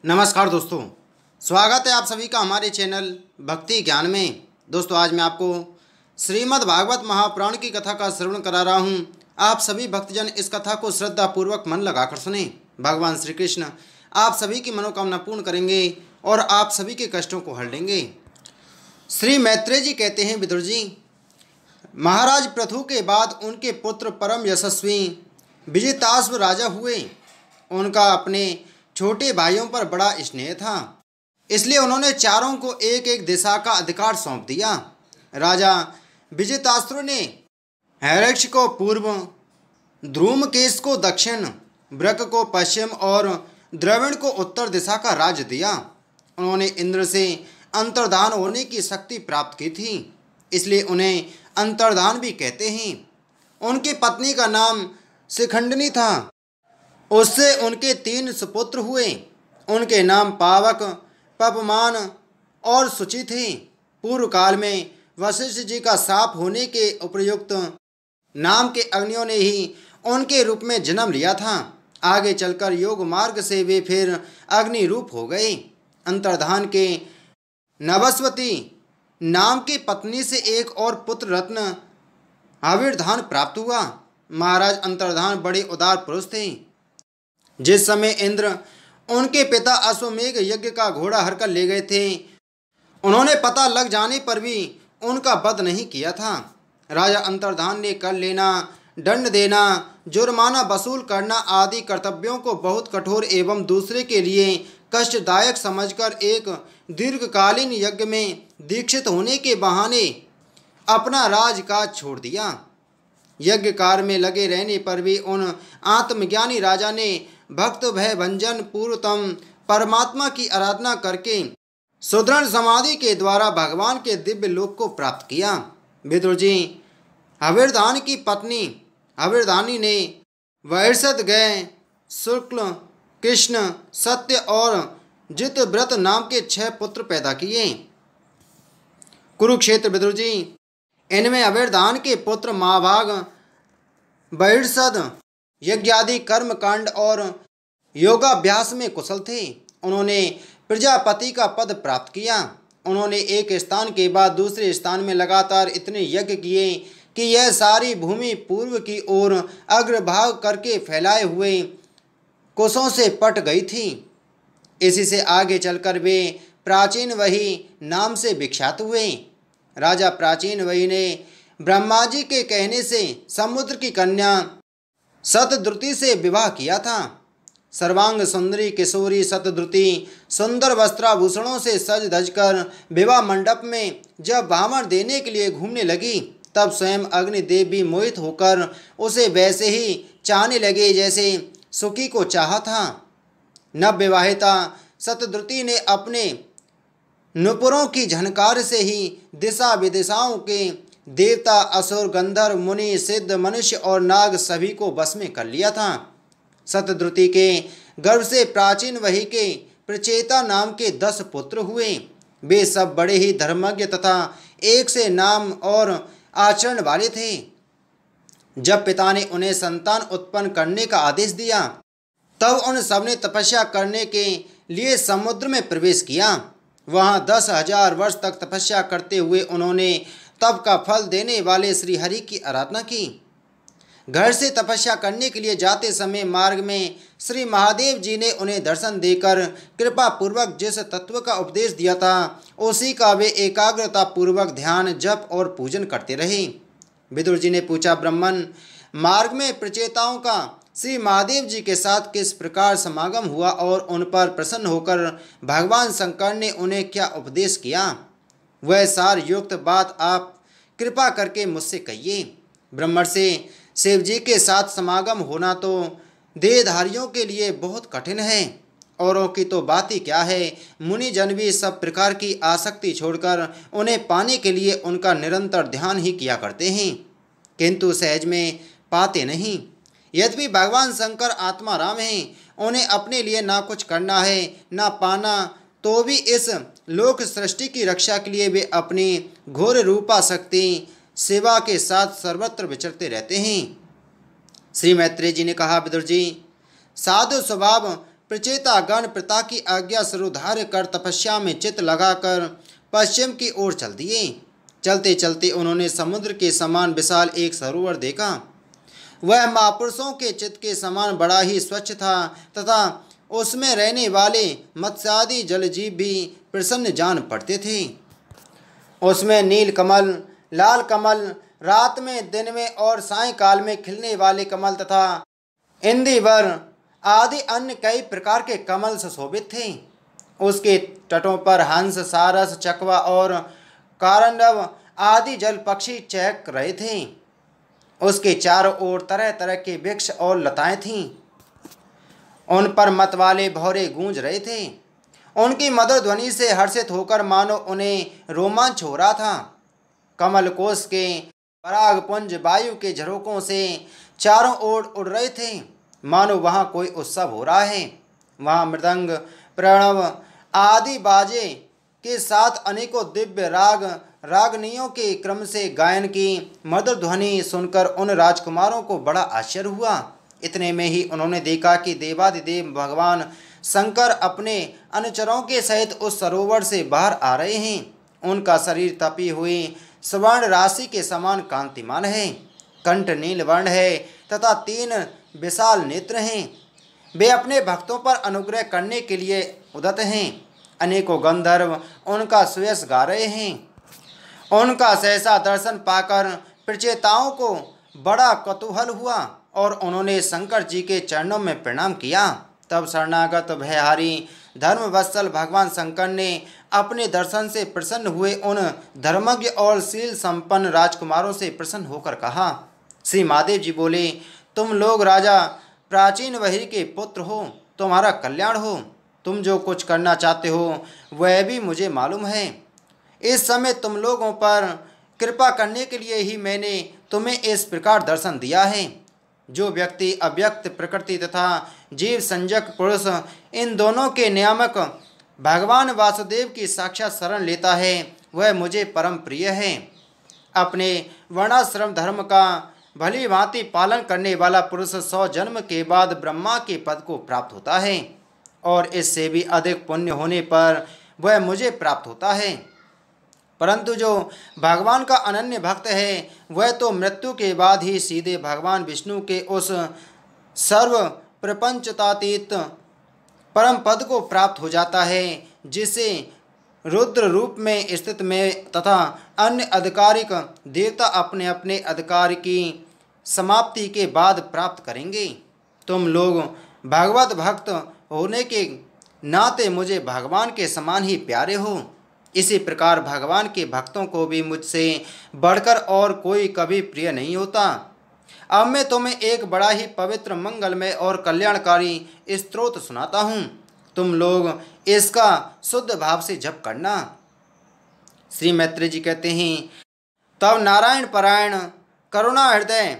नमस्कार दोस्तों, स्वागत है आप सभी का हमारे चैनल भक्ति ज्ञान में। दोस्तों, आज मैं आपको श्रीमद् भागवत महापुराण की कथा का श्रवण करा रहा हूँ। आप सभी भक्तजन इस कथा को श्रद्धापूर्वक मन लगाकर सुने। भगवान श्री कृष्ण आप सभी की मनोकामना पूर्ण करेंगे और आप सभी के कष्टों को हर लेंगे। श्री मैत्रेय जी कहते हैं, विदुर जी, महाराज पृथु के बाद उनके पुत्र परम यशस्वी विजिताश्व राजा हुए। उनका अपने छोटे भाइयों पर बड़ा स्नेह था, इसलिए उन्होंने चारों को एक एक दिशा का अधिकार सौंप दिया। राजा विजिताश्व ने हैरक्ष को पूर्व, ध्रुमकेश को दक्षिण, वृक को पश्चिम और द्रविण को उत्तर दिशा का राज्य दिया। उन्होंने इंद्र से अंतर्धान होने की शक्ति प्राप्त की थी, इसलिए उन्हें अंतर्धान भी कहते हैं। उनकी पत्नी का नाम शिखंडिनी था। उससे उनके 3 सुपुत्र हुए। उनके नाम पावक, पपमान और सुचि थे। पूर्व काल में वशिष्ठ जी का शाप होने के उपयुक्त नाम के अग्नियों ने ही उनके रूप में जन्म लिया था। आगे चलकर योग मार्ग से वे फिर अग्नि रूप हो गए। अंतर्धान के नवस्वती नाम की पत्नी से एक और पुत्र रत्न आविर्धान प्राप्त हुआ। महाराज अंतर्धान बड़े उदार पुरुष थे। जिस समय इंद्र उनके पिता अश्वमेघ यज्ञ का घोड़ा हरकर ले गए थे, उन्होंने पता लग जाने पर भी उनका वध नहीं किया था। राजा अंतर्धान ने कर लेना, दंड देना, जुर्माना वसूल करना आदि कर्तव्यों को बहुत कठोर एवं दूसरे के लिए कष्टदायक समझकर एक दीर्घकालीन यज्ञ में दीक्षित होने के बहाने अपना राजकाज छोड़ दिया। यज्ञ कार्य में लगे रहने पर भी उन आत्मज्ञानी राजा ने भक्त भय भंजन पूर्वतम परमात्मा की आराधना करके सुदृढ़ समाधि के द्वारा भगवान के दिव्य लोक को प्राप्त किया। विदुर जी, हविर्धान की पत्नी हविर्धानी ने वैरसद गय, शुक्ल, कृष्ण, सत्य और जितव्रत नाम के 6 पुत्र पैदा किए। कुरुक्षेत्र विदुर जी, इनमें हविर्धान के पुत्र महाभाग बहिर्सद यज्ञादि कर्म कांड और योगाभ्यास में कुशल थे। उन्होंने प्रजापति का पद प्राप्त किया। उन्होंने एक स्थान के बाद दूसरे स्थान में लगातार इतने यज्ञ किए कि यह सारी भूमि पूर्व की ओर अग्रभाग करके फैलाए हुए कोसों से पट गई थी। इसी से आगे चलकर वे प्राचीन वही नाम से विख्यात हुए। राजा प्राचीन वही ने ब्रह्मा जी के कहने से समुद्र की कन्या शतद्रुति से विवाह किया था। सर्वांग सुंदरी किशोरी शतद्रुति सुंदर वस्त्राभूषणों से सज धज कर विवाह मंडप में जब भामर देने के लिए घूमने लगी, तब स्वयं अग्निदेव भी मोहित होकर उसे वैसे ही चाहने लगे जैसे सुखी को चाहा था। नवविवाहिता शतद्रुति ने अपने नुपुरों की झनकार से ही दिशा विदिशाओं के देवता, असुर, गंधर्व, मुनि, सिद्ध, मनुष्य और नाग सभी को वश में कर लिया था। शतद्रुति के गर्भ से प्राचीन वही के प्रचेता नाम के 10 पुत्र हुए। वे सब बड़े ही धर्मज्ञ तथा एक से नाम और आचरण वाले थे। जब पिता ने उन्हें संतान उत्पन्न करने का आदेश दिया, तब उन सब ने तपस्या करने के लिए समुद्र में प्रवेश किया। वहाँ 10,000 वर्ष तक तपस्या करते हुए उन्होंने तप का फल देने वाले श्री हरि की आराधना की। घर से तपस्या करने के लिए जाते समय मार्ग में श्री महादेव जी ने उन्हें दर्शन देकर कृपा पूर्वक जिस तत्व का उपदेश दिया था, उसी का वे एकाग्रता पूर्वक ध्यान, जप और पूजन करते रहे। विदुर जी ने पूछा, ब्राह्मण, मार्ग में प्रचेताओं का श्री महादेव जी के साथ किस प्रकार समागम हुआ और उन पर प्रसन्न होकर भगवान शंकर ने उन्हें क्या उपदेश किया? वह सार युक्त बात आप कृपा करके मुझसे कहिए। ब्रह्मण से शिव जी के साथ समागम होना तो देहधारियों के लिए बहुत कठिन है। औरों की तो बात ही क्या है, मुनि जन भी सब प्रकार की आसक्ति छोड़कर उन्हें पाने के लिए उनका निरंतर ध्यान ही किया करते हैं, किंतु सहज में पाते नहीं। यद्यपि भगवान शंकर आत्मा राम हैं, उन्हें अपने लिए ना कुछ करना है ना पाना, तो भी इस लोक सृष्टि की रक्षा के लिए वे अपनी घोर रूपा शक्ति सेवा के साथ सर्वत्र विचरते रहते हैं। श्री मैत्रेय जी ने कहा, विदुर जी, साधु स्वभाव प्रचेता गण पिता की आज्ञा सिरोधार्य कर तपस्या में चित्त लगाकर पश्चिम की ओर चल दिए। चलते चलते उन्होंने समुद्र के समान विशाल एक सरोवर देखा। वह महापुरुषों के चित्त के समान बड़ा ही स्वच्छ था तथा उसमें रहने वाले मत्स्यादि जलजीव भी प्रसन्न जान पड़ते थे। उसमें नील कमल, लाल कमल, रात में, दिन में और सायंकाल में खिलने वाले कमल तथा इंदिवर आदि अन्य कई प्रकार के कमल सुशोभित थे। उसके तटों पर हंस, सारस, चकवा और कारंडव आदि जल पक्षी चहक रहे थे। उसके चारों ओर तरह तरह के वृक्ष और लताएं थीं। उन पर मत वाले भौरे गूंज रहे थे। उनकी मधुर ध्वनि से हर्षित होकर मानो उन्हें रोमांच हो रहा था। कमल कोश के परागपुंज वायु के झरोकों से चारों ओर उड़ रहे थे, मानो वहाँ कोई उत्सव हो रहा है। वहाँ मृदंग, प्रणव आदि बाजे के साथ अनेकों दिव्य रागनियों के क्रम से गायन की मधुर ध्वनि सुनकर उन राजकुमारों को बड़ा आश्चर्य हुआ। इतने में ही उन्होंने देखा कि देवादिदेव भगवान शंकर अपने अनुचरों के सहित उस सरोवर से बाहर आ रहे हैं। उनका शरीर तपी हुई स्वर्ण राशि के समान कांतिमान है, कंठ नील वर्ण है तथा 3 विशाल नेत्र हैं। वे अपने भक्तों पर अनुग्रह करने के लिए उदत हैं। अनेकों गंधर्व उनका सुयश गा रहे हैं। उनका सहसा दर्शन पाकर प्रचेताओं को बड़ा कौतूहल हुआ और उन्होंने शंकर जी के चरणों में प्रणाम किया। तब शरणागत भयहारी धर्मवत्सल भगवान शंकर ने अपने दर्शन से प्रसन्न हुए उन धर्मज्ञ और शील संपन्न राजकुमारों से प्रसन्न होकर कहा। श्री महादेव जी बोले, तुम लोग राजा प्राचीन वही के पुत्र हो, तुम्हारा कल्याण हो। तुम जो कुछ करना चाहते हो वह भी मुझे मालूम है। इस समय तुम लोगों पर कृपा करने के लिए ही मैंने तुम्हें इस प्रकार दर्शन दिया है। जो व्यक्ति अव्यक्त प्रकृति तथा जीव संजक पुरुष इन दोनों के नियामक भगवान वासुदेव की साक्षात शरण लेता है वह मुझे परम प्रिय है। अपने वर्णाश्रम धर्म का भली भांति पालन करने वाला पुरुष 100 जन्म के बाद ब्रह्मा के पद को प्राप्त होता है और इससे भी अधिक पुण्य होने पर वह मुझे प्राप्त होता है। परंतु जो भगवान का अनन्य भक्त है वह तो मृत्यु के बाद ही सीधे भगवान विष्णु के उस सर्व प्रपंचतातीत परम पद को प्राप्त हो जाता है जिसे रुद्र रूप में स्थित में तथा अन्य आधिकारिक देवता अपने अपने अधिकार की समाप्ति के बाद प्राप्त करेंगे। तुम लोग भगवत भक्त होने के नाते मुझे भगवान के समान ही प्यारे हो। इसी प्रकार भगवान के भक्तों को भी मुझसे बढ़कर और कोई कभी प्रिय नहीं होता। अब मैं तुम्हें एक बड़ा ही पवित्र, मंगलमय और कल्याणकारी स्तोत्र सुनाता हूँ। तुम लोग इसका शुद्ध भाव से जप करना। श्री मैत्री जी कहते हैं, तब नारायण परायण करुणा हृदय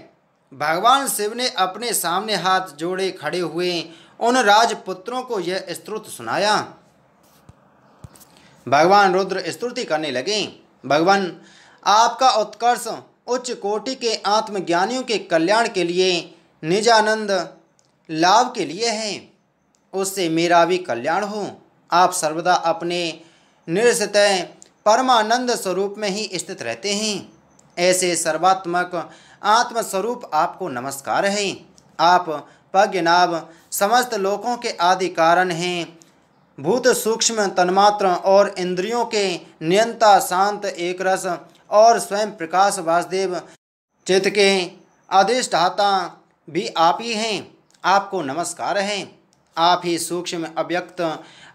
भगवान शिव ने अपने सामने हाथ जोड़े खड़े हुए उन राजपुत्रों को यह स्तोत्र सुनाया। भगवान रुद्र स्तुति करने लगे, भगवान आपका उत्कर्ष उच्च कोटि के आत्मज्ञानियों के कल्याण के लिए, निजानंद लाभ के लिए है। उससे मेरा भी कल्याण हो। आप सर्वदा अपने निरसतय परमानंद स्वरूप में ही स्थित रहते हैं। ऐसे सर्वात्मक आत्मस्वरूप आपको नमस्कार है। आप प्रज्ञनाभ समस्त लोकों के आदि कारण हैं। भूत सूक्ष्म तन्मात्र और इंद्रियों के नियंता, शांत एकरस और स्वयं प्रकाश वासुदेव चित्त के अधिष्ठाता भी आप ही हैं। आपको नमस्कार है। आप ही सूक्ष्म, अव्यक्त,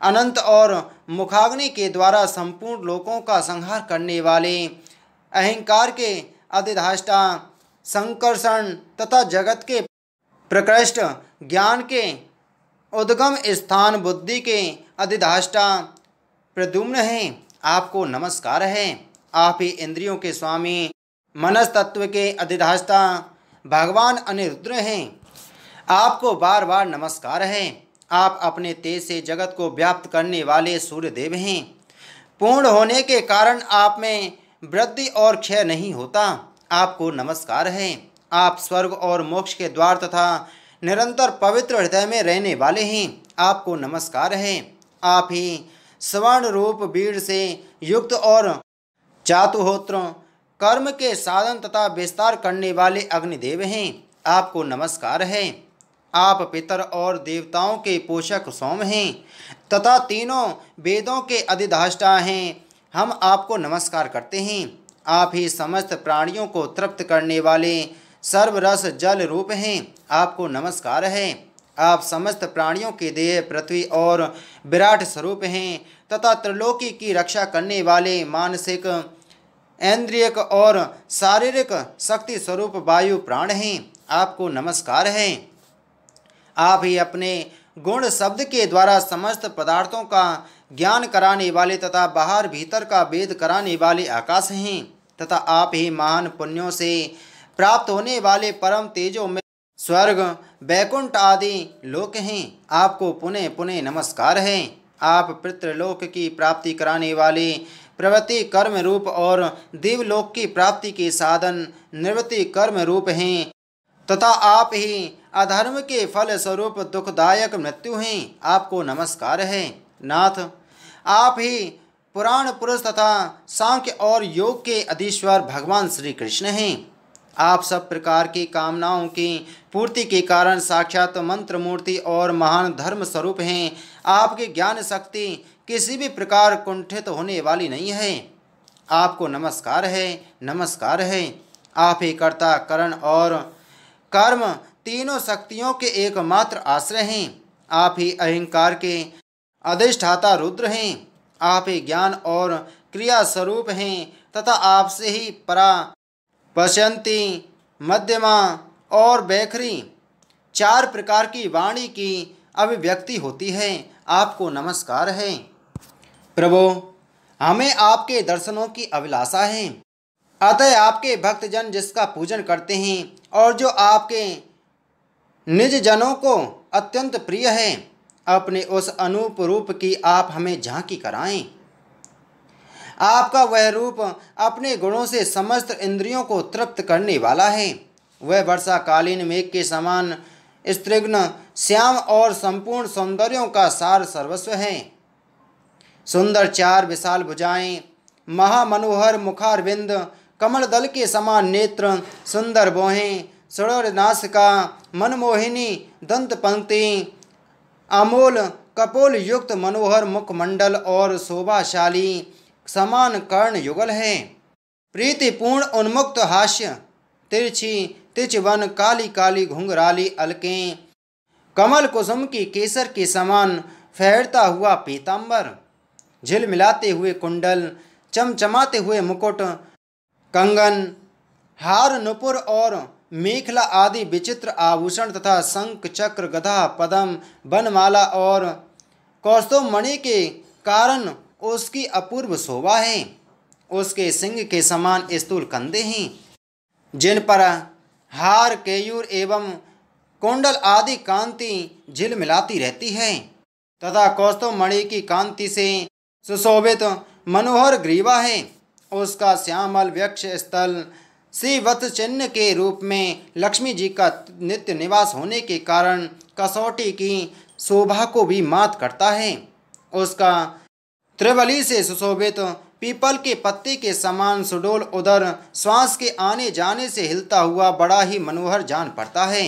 अनंत और मुखाग्नि के द्वारा संपूर्ण लोकों का संहार करने वाले, अहंकार के अधिष्ठाता, संकर्षण तथा जगत के प्रकृष्ट, ज्ञान के उद्गम स्थान, बुद्धि के अधिष्ठाता प्रद्युम्न हैं। आपको नमस्कार है। आप ही इंद्रियों के स्वामी, मनस तत्व के अधिष्ठाता भगवान अनिरुद्ध हैं। आपको बार बार नमस्कार है। आप अपने तेज से जगत को व्याप्त करने वाले सूर्य देव हैं। पूर्ण होने के कारण आप में वृद्धि और क्षय नहीं होता। आपको नमस्कार है। आप स्वर्ग और मोक्ष के द्वार तथा निरंतर पवित्र हृदय में रहने वाले हैं। आपको नमस्कार है। आप ही स्वर्ण रूप बीड़ से युक्त और चातुहोत्र कर्म के साधन तथा विस्तार करने वाले अग्निदेव हैं। आपको नमस्कार है। आप पितर और देवताओं के पोषक सोम हैं तथा तीनों वेदों के अधिष्ठाता हैं। हम आपको नमस्कार करते हैं। आप ही समस्त प्राणियों को तृप्त करने वाले सर्वरस जल रूप हैं। आपको नमस्कार है। आप समस्त प्राणियों के देह पृथ्वी और विराट स्वरूप हैं तथा त्रिलोकी की रक्षा करने वाले मानसिक, इंद्रियक और शारीरिक शक्ति स्वरूप वायु प्राण हैं। आपको नमस्कार है। आप ही अपने गुण शब्द के द्वारा समस्त पदार्थों का ज्ञान कराने वाले तथा बाहर भीतर का भेद कराने वाले आकाश हैं तथा आप ही महान पुण्यों से प्राप्त होने वाले परम तेजों में स्वर्ग, बैकुंठ आदि लोक हैं। आपको पुनः पुनः नमस्कार है। आप पितृलोक की प्राप्ति कराने वाले प्रवृत्ति कर्म रूप और दिवलोक की प्राप्ति के साधन निवृत्ति कर्म रूप हैं तथा आप ही अधर्म के फल स्वरूप दुखदायक मृत्यु हैं। आपको नमस्कार है। नाथ, आप ही पुराण पुरुष तथा सांख्य और योग के अधीश्वर भगवान श्री कृष्ण हैं। आप सब प्रकार की कामनाओं की पूर्ति के कारण साक्षात मंत्र मूर्ति और महान धर्म स्वरूप हैं। आपकी ज्ञान शक्ति किसी भी प्रकार कुंठित होने वाली नहीं है। आपको नमस्कार है, नमस्कार है। आप ही कर्ता, करण और कर्म तीनों शक्तियों के एकमात्र आश्रय हैं। आप ही अहंकार के अधिष्ठाता रुद्र हैं। आप ही ज्ञान और क्रिया स्वरूप हैं तथा आपसे ही परा, पश्यंती, मध्यमा और बैखरी चार प्रकार की वाणी की अभिव्यक्ति होती है। आपको नमस्कार है। प्रभु, हमें आपके दर्शनों की अभिलाषा है। अतः आपके भक्तजन जिसका पूजन करते हैं और जो आपके निज जनों को अत्यंत प्रिय है, अपने उस अनूप रूप की आप हमें झांकी कराएं। आपका वह रूप अपने गुणों से समस्त इंद्रियों को तृप्त करने वाला है। वह वर्षाकालीन मेघ के समान स्त्रिग्न, श्याम और संपूर्ण सौंदर्यों का सार सर्वस्व है। सुंदर चार विशाल भुजाएं, महामनोहर मुखारविंद, कमल दल के समान नेत्र, सुंदर भौहें, सुडौल नासिका, मनमोहिनी दंत पंक्ति, अमोल कपोल युक्त मनोहर मुखमंडल और शोभाशाली समान कर्ण युगल है। प्रीतिपूर्ण उन्मुक्त हास्य, तिरछी तिचवन काली काली घुंघराली अलकें, कमल कुसुम की केसर के समान फैलता हुआ पीतांबर, झिलमिलाते हुए कुंडल, चमचमाते हुए मुकुट, कंगन, हार, नुपुर और मेखला आदि विचित्र आभूषण तथा शंख, चक्र, गदा, पद्म, बनमाला और कौस्तुभ मणि के कारण उसकी अपूर्व शोभा है। उसके सिंह के समान स्थूल कंधे हैं जिन पर हार, केयूर एवं कुंडल आदि कांति झिलमिलाती रहती है तथा कौस्तुभ मणि की कांति से सुशोभित मनोहर ग्रीवा है। उसका श्यामल वक्ष स्थल श्रीवत्स चिन्ह के रूप में लक्ष्मी जी का नित्य निवास होने के कारण कसौटी की शोभा को भी मात करता है। उसका त्रिबली से सुशोभित पीपल के पत्ते के समान सुडोल उदर श्वास के आने जाने से हिलता हुआ बड़ा ही मनोहर जान पड़ता है।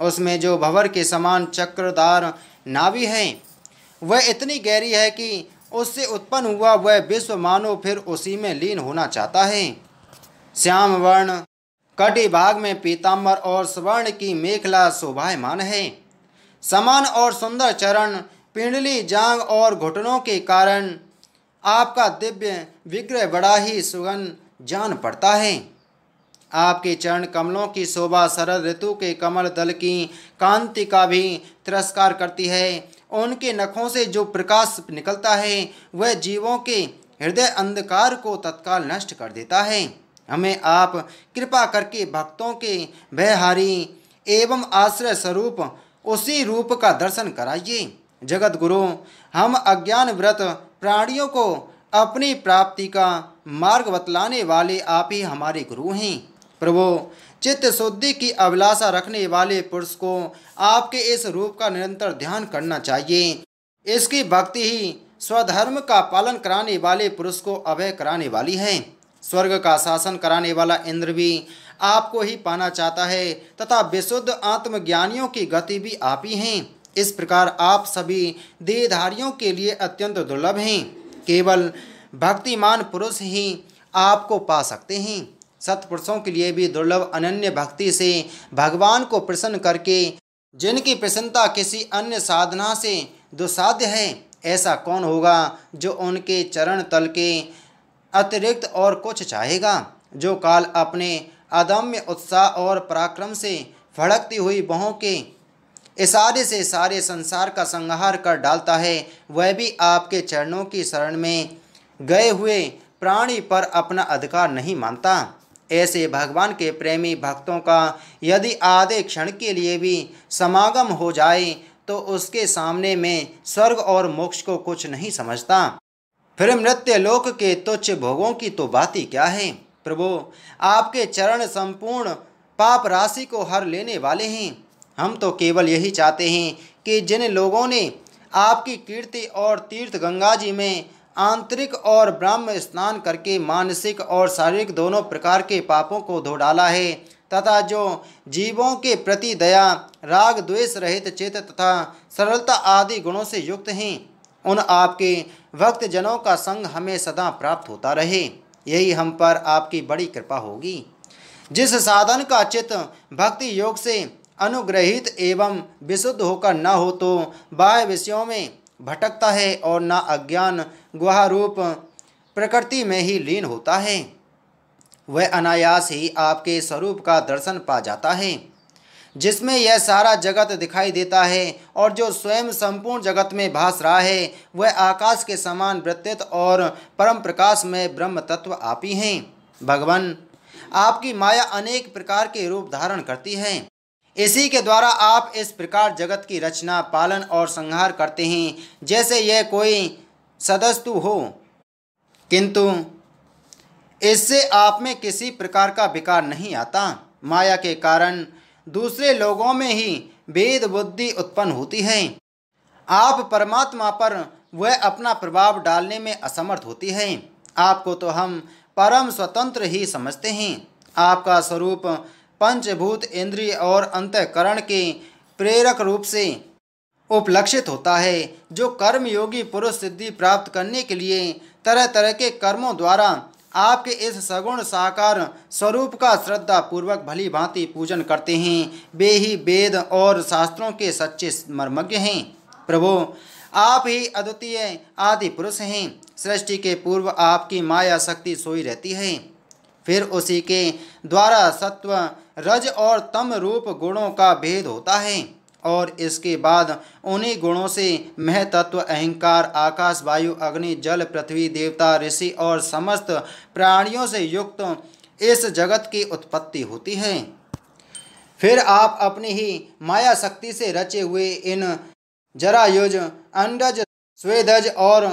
उसमें जो भंवर के समान चक्रदार नाभि है वह इतनी गहरी है कि उससे उत्पन्न हुआ वह विश्व मानो फिर उसी में लीन होना चाहता है। श्याम वर्ण कटी भाग में पीताम्बर और स्वर्ण की मेखला शोभायमान है। समान और सुंदर चरण, पिंडली जांग और घुटनों के कारण आपका दिव्य विग्रह बड़ा ही सुगंध जान पड़ता है। आपके चरण कमलों की शोभा शरद ऋतु के कमल दल की कांति का भी तिरस्कार करती है। उनके नखों से जो प्रकाश निकलता है वह जीवों के हृदय अंधकार को तत्काल नष्ट कर देता है। हमें आप कृपा करके भक्तों के भयहारी एवं आश्रय स्वरूप उसी रूप का दर्शन कराइए। जगत गुरु, हम अज्ञान व्रत प्राणियों को अपनी प्राप्ति का मार्ग बतलाने वाले आप ही हमारे गुरु हैं। प्रभु, चित्त शुद्धि की अभिलाषा रखने वाले पुरुष को आपके इस रूप का निरंतर ध्यान करना चाहिए। इसकी भक्ति ही स्वधर्म का पालन कराने वाले पुरुष को अभय कराने वाली है। स्वर्ग का शासन कराने वाला इंद्र भी आपको ही पाना चाहता है तथा विशुद्ध आत्मज्ञानियों की गति भी आप ही हैं। इस प्रकार आप सभी देहधारियों के लिए अत्यंत दुर्लभ हैं। केवल भक्तिमान पुरुष ही आपको पा सकते हैं। सत्पुरुषों के लिए भी दुर्लभ अनन्य भक्ति से भगवान को प्रसन्न करके, जिनकी प्रसन्नता किसी अन्य साधना से दुस्साध्य है, ऐसा कौन होगा जो उनके चरण तल के अतिरिक्त और कुछ चाहेगा। जो काल अपने अदम्य उत्साह और पराक्रम से भड़कती हुई बहों के इशारे से सारे संसार का संहार कर डालता है, वह भी आपके चरणों की शरण में गए हुए प्राणी पर अपना अधिकार नहीं मानता। ऐसे भगवान के प्रेमी भक्तों का यदि आधे क्षण के लिए भी समागम हो जाए तो उसके सामने में स्वर्ग और मोक्ष को कुछ नहीं समझता। फिर मृत्यु लोक के तुच्छ भोगों की तो बात ही क्या है। प्रभु, आपके चरण संपूर्ण पाप राशि को हर लेने वाले हैं। हम तो केवल यही चाहते हैं कि जिन लोगों ने आपकी कीर्ति और तीर्थ गंगा जी में आंतरिक और ब्रह्म स्नान करके मानसिक और शारीरिक दोनों प्रकार के पापों को धो डाला है तथा जो जीवों के प्रति दया, राग द्वेष रहित चित्त तथा सरलता आदि गुणों से युक्त हैं, उन आपके भक्त जनों का संग हमें सदा प्राप्त होता रहे। यही हम पर आपकी बड़ी कृपा होगी। जिस साधन का चित्त भक्ति योग से अनुग्रहित एवं विशुद्ध होकर न हो तो बाह्य विषयों में भटकता है और न अज्ञान गुहा रूप प्रकृति में ही लीन होता है, वह अनायास ही आपके स्वरूप का दर्शन पा जाता है, जिसमें यह सारा जगत दिखाई देता है और जो स्वयं संपूर्ण जगत में भास रहा है, वह आकाश के समान वृत्तित और परम प्रकाश में ब्रह्म तत्व आप ही हैं। भगवान, आपकी माया अनेक प्रकार के रूप धारण करती है। इसी के द्वारा आप इस प्रकार जगत की रचना, पालन और संहार करते हैं जैसे यह कोई सदस्तु हो, किंतु इससे आप में किसी प्रकार का विकार नहीं आता। माया के कारण दूसरे लोगों में ही भेद बुद्धि उत्पन्न होती है। आप परमात्मा पर वह अपना प्रभाव डालने में असमर्थ होती है। आपको तो हम परम स्वतंत्र ही समझते हैं। आपका स्वरूप पंचभूत, इंद्रिय और अंतःकरण के प्रेरक रूप से उपलक्षित होता है। जो कर्म योगी पुरुष सिद्धि प्राप्त करने के लिए तरह तरह के कर्मों द्वारा आपके इस सगुण साकार स्वरूप का श्रद्धा पूर्वक भली भांति पूजन करते हैं, वे ही वेद और शास्त्रों के सच्चे मर्मज्ञ हैं। प्रभु, आप ही अद्वितीय आदि पुरुष हैं। सृष्टि के पूर्व आपकी माया शक्ति सोई रहती है, फिर उसी के द्वारा सत्व, रज और तम रूप गुणों का भेद होता है और इसके बाद उन्हीं गुणों से महतत्व, अहंकार, आकाश, वायु, अग्नि, जल, पृथ्वी, देवता, ऋषि और समस्त प्राणियों से युक्त इस जगत की उत्पत्ति होती है। फिर आप अपनी ही माया शक्ति से रचे हुए इन जरायुज, अंडज, स्वेदज और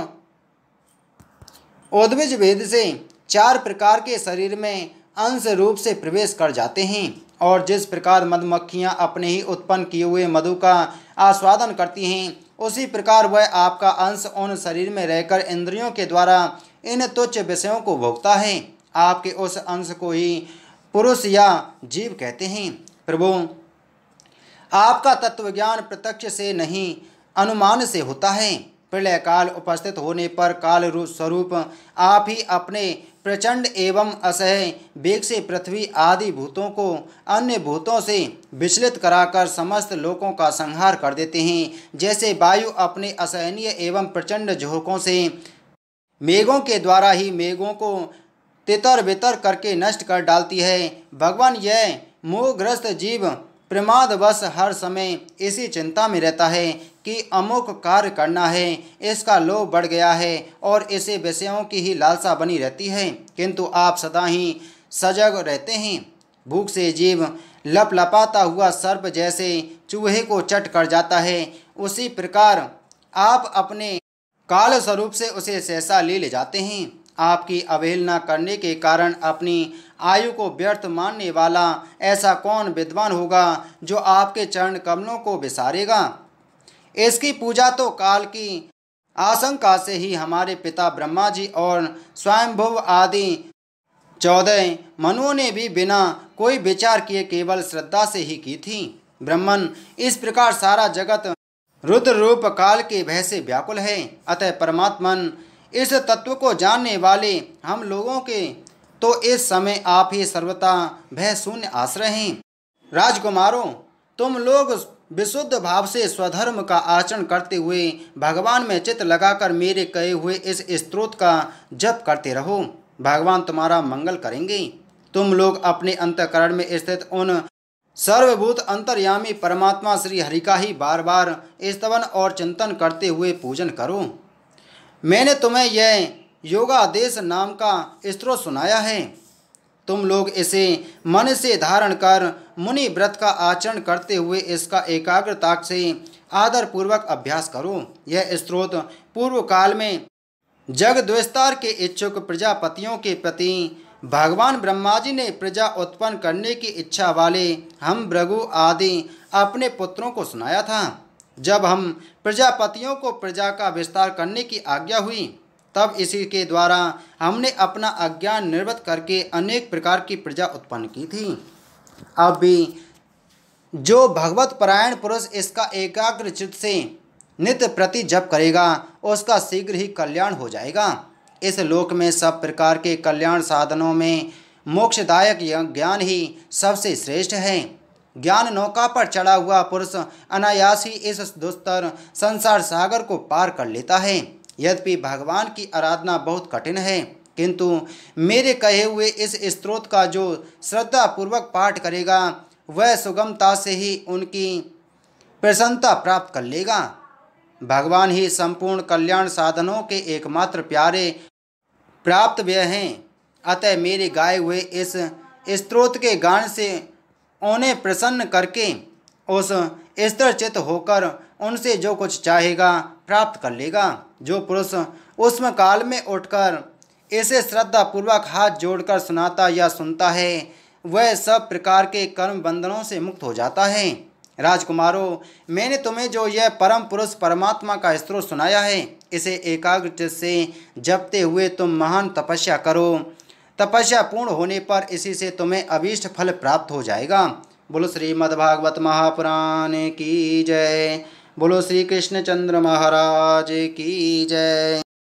उद्भिज भेद से 4 प्रकार के शरीर में अंश रूप से प्रवेश कर जाते हैं और जिस प्रकार मधुमक्खियाँ अपने ही उत्पन्न किए हुए मधु का आस्वादन करती हैं, उसी प्रकार वह आपका अंश उन शरीर में रहकर इंद्रियों के द्वारा इन तुच्छ विषयों को भोगता है। आपके उस अंश को ही पुरुष या जीव कहते हैं। प्रभु, आपका तत्वज्ञान प्रत्यक्ष से नहीं अनुमान से होता है। प्रलय काल उपस्थित होने पर काल रूप स्वरूप आप ही अपने प्रचंड एवं असह्य वेग से पृथ्वी आदि भूतों को अन्य भूतों से विचलित कराकर समस्त लोकों का संहार कर देते हैं। जैसे वायु अपने असहनीय एवं प्रचंड झोंकों से मेघों के द्वारा ही मेघों को तितर बितर करके नष्ट कर डालती है। भगवान, यह मोहग्रस्त जीव प्रमादवश हर समय इसी चिंता में रहता है कि अमुक कार्य करना है, इसका लोभ बढ़ गया है और इसे विषयों की ही लालसा बनी रहती है, किंतु आप सदा ही सजग रहते हैं। भूख से जीव लपलपाता हुआ सर्प जैसे चूहे को चट कर जाता है, उसी प्रकार आप अपने काल स्वरूप से उसे सहसा ले जाते हैं। आपकी अवहेलना करने के कारण अपनी आयु को व्यर्थ मानने वाला ऐसा कौन विद्वान होगा जो आपके चरण कमलों को विसारेगा। इसकी पूजा तो काल की आशंका से ही हमारे पिता ब्रह्मा जी और स्वयंभुव आदि 14 मनुओं ने भी बिना कोई विचार किए केवल श्रद्धा से ही की थी। ब्रह्मन, इस प्रकार सारा जगत रुद्र रूप काल के भय से व्याकुल है। अतः परमात्मन, इस तत्व को जानने वाले हम लोगों के तो इस समय आप ही सर्वथा भय शून्य आश्रय हैं। राजकुमारों, तुम लोग विशुद्ध भाव से स्वधर्म का आचरण करते हुए भगवान में चित्त लगाकर मेरे कहे हुए इस स्तोत्र का जप करते रहो। भगवान तुम्हारा मंगल करेंगे। तुम लोग अपने अंतःकरण में स्थित उन सर्वभूत अंतर्यामी परमात्मा श्री हरि का ही बार बार स्तवन और चिंतन करते हुए पूजन करो। मैंने तुम्हें यह योगादेश नाम का स्तोत्र सुनाया है। तुम लोग इसे मन से धारण कर मुनि व्रत का आचरण करते हुए इसका एकाग्रता से आदर पूर्वक अभ्यास करो। यह स्तोत्र पूर्व काल में जग विस्तार के इच्छुक प्रजापतियों के प्रति भगवान ब्रह्मा जी ने प्रजा उत्पन्न करने की इच्छा वाले हम भृगु आदि अपने पुत्रों को सुनाया था। जब हम प्रजापतियों को प्रजा का विस्तार करने की आज्ञा हुई, तब इसी के द्वारा हमने अपना अज्ञान निवृत्त करके अनेक प्रकार की प्रजा उत्पन्न की थी। अब भी जो भगवत परायण पुरुष इसका एकाग्र चित्त से नित्य प्रति जप करेगा, उसका शीघ्र ही कल्याण हो जाएगा। इस लोक में सब प्रकार के कल्याण साधनों में मोक्षदायक ज्ञान ही सबसे श्रेष्ठ है। ज्ञान नौका पर चढ़ा हुआ पुरुष अनायास ही इस दुस्तर संसार सागर को पार कर लेता है। यद्यपि भगवान की आराधना बहुत कठिन है, किंतु मेरे कहे हुए इस स्तोत्र का जो श्रद्धा पूर्वक पाठ करेगा, वह सुगमता से ही उनकी प्रसन्नता प्राप्त कर लेगा। भगवान ही संपूर्ण कल्याण साधनों के एकमात्र प्यारे प्राप्त व्यय हैं। अतः मेरे गाए हुए इस स्तोत्र के गान से उन्हें प्रसन्न करके उस स्थिरचित्त होकर उनसे जो कुछ चाहेगा प्राप्त कर लेगा। जो पुरुष उष्म काल में उठकर इसे श्रद्धा पूर्वक हाथ जोड़कर सुनाता या सुनता है, वह सब प्रकार के कर्म बंधनों से मुक्त हो जाता है। राजकुमारों, मैंने तुम्हें जो यह परम पुरुष परमात्मा का स्तोत्र सुनाया है, इसे एकाग्र से जपते हुए तुम महान तपस्या करो। तपस्या पूर्ण होने पर इसी से तुम्हें अभीष्ट फल प्राप्त हो जाएगा। बोलो श्रीमद्भागवत महापुराण की जय। बोलो श्री कृष्णचंद्र महाराज की जय।